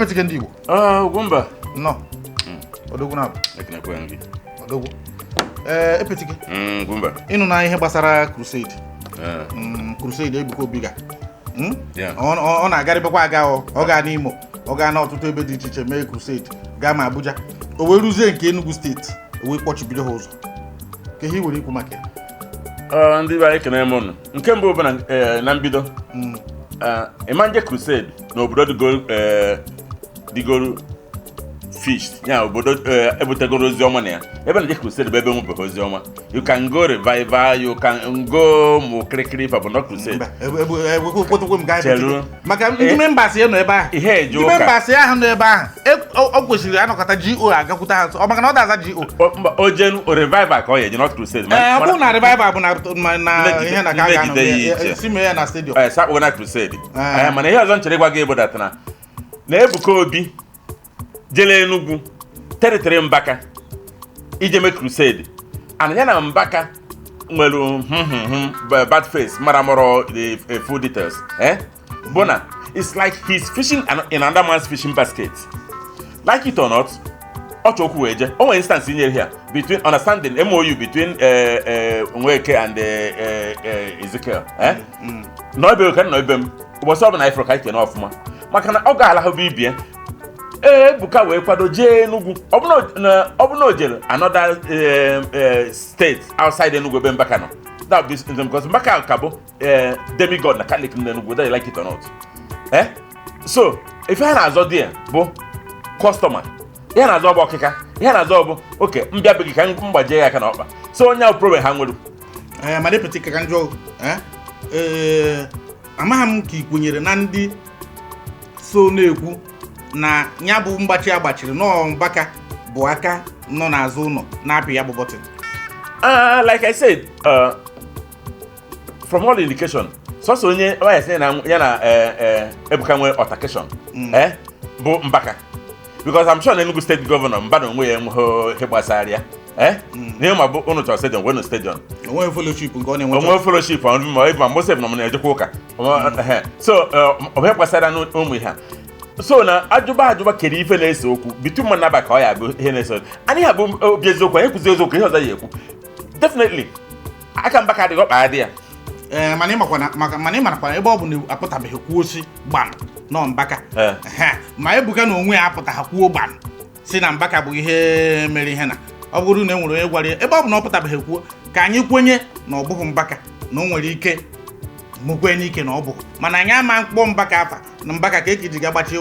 epetike ndị Igbo. Ugwumba. No. Odogwu na. Ekenekwe ngi. Odogwu. Epetike. Ugwumba. Ịnụ na ihe gbasara crusade. Crusade Ebuka Obiga. Ọ na-agarịbekwa aga ọ ga n'Imo, ọ ga na ọtụtụ ebe dị iche iche mee crusade, gaa ma Abuja. O wee ruzie nke Enugu steeti, o wee kpọchibido ha ụzọ. Ka ihe were ikwu maka ya. Ndị be anyị kene m ụnụ. Nke mbụ bụ na mbido. Imanje crusade n'obodo digoro fish ya obodo ebutegoro ozi ọma na ya. Ebe na crusade bụ ebe nwebe ozi ọma. You can go revival, you can go mu kirikiri fa bụ no crusade. Maka ndị members ya nọ ebe ahụ. Ihe eje ụka. Ndị members ahụ nọ ebe ahụ. Ọ kwesịrị anọkọta GO agakwuta ha. Ọ maka na ọ daza GO. O jenu revival ka ọ ya, not crusade. Ọ bụ na revival bụ na ihe na ka ga nọ. Si mee ya na stadium. Sakpo na crusade. Mana ihe ọzọ nchere gwa gị bụ datana. Na Ebuka Obi jele Enugu teritori Mbaka ije mee crusade. And ya na Mbaka nwere bad face mara moro the full details. Bona, it's like he's fishing in another man's fishing basket. Like it or not, Ochoku Weje, one instance in here between understanding MOU between Nweke and Ezekiel. No Ebuka, no Ebem. Was up an Africa I can off ma. Makana Ogala Habibia. Ebuka we kwado je Enugu. Obuno jele another state outside Enugu be Mbaka no. That be because Mbaka Kabo demigod na Catholic in Enugu, whether you like it or not. So if you have a there, bo customer, you have a okika, you have a okay, mbia bigi kan mbaje ya kana oba. So onya problem ha nwere. Ma deputy kan jo amaham ki kwenyere na ndị so na-ekwu na nya bụ mgbachi agbachiri no Mbaka bụ aka nọ n'azụ ụlọ na-apị ya bụ button. Like I said, from all indication, so onye why say na ya na Ebuka nwe altercation bụ Mbaka, because I'm sure Enugu state governor mbado nwe ya he gbasara ya na ma bụ unu chọ stadium we no stadium onwe fellowship nke ọ na-enwe onwe fellowship on ma even most of them na ejekwa ụka so o he gbasara no ụmụ ha. So na ajụba kere ife na-ese okwu bitu mma naba ka ọ ya bụ ihe na-ese anyị ha bụ obi eziokwu anyị kwuzi eziokwu ihe ọzọ ya ekwu definitely aka Mbaka adịghị ọkpa adị ya. Mana ịmarakwana ebe ọ bụ na apụtabeghị kwuo si gbam nọ Mbaka. Ma Ebuka na onwe ya apụtaghị kwuo gbam si na Mbaka bụ ihe mere ihe na ọ bụrụ na enwere onye gwara ya ebe ọ bụ na ọ pụtabeghị kwuo ka anyị kwenye na ọ bụghị Mbaka na o nwere ike mụkwe n'ike na ọ bụ mana anyị ama mkpọ Mbaka afa na Mbaka ka eke ji ga gbachi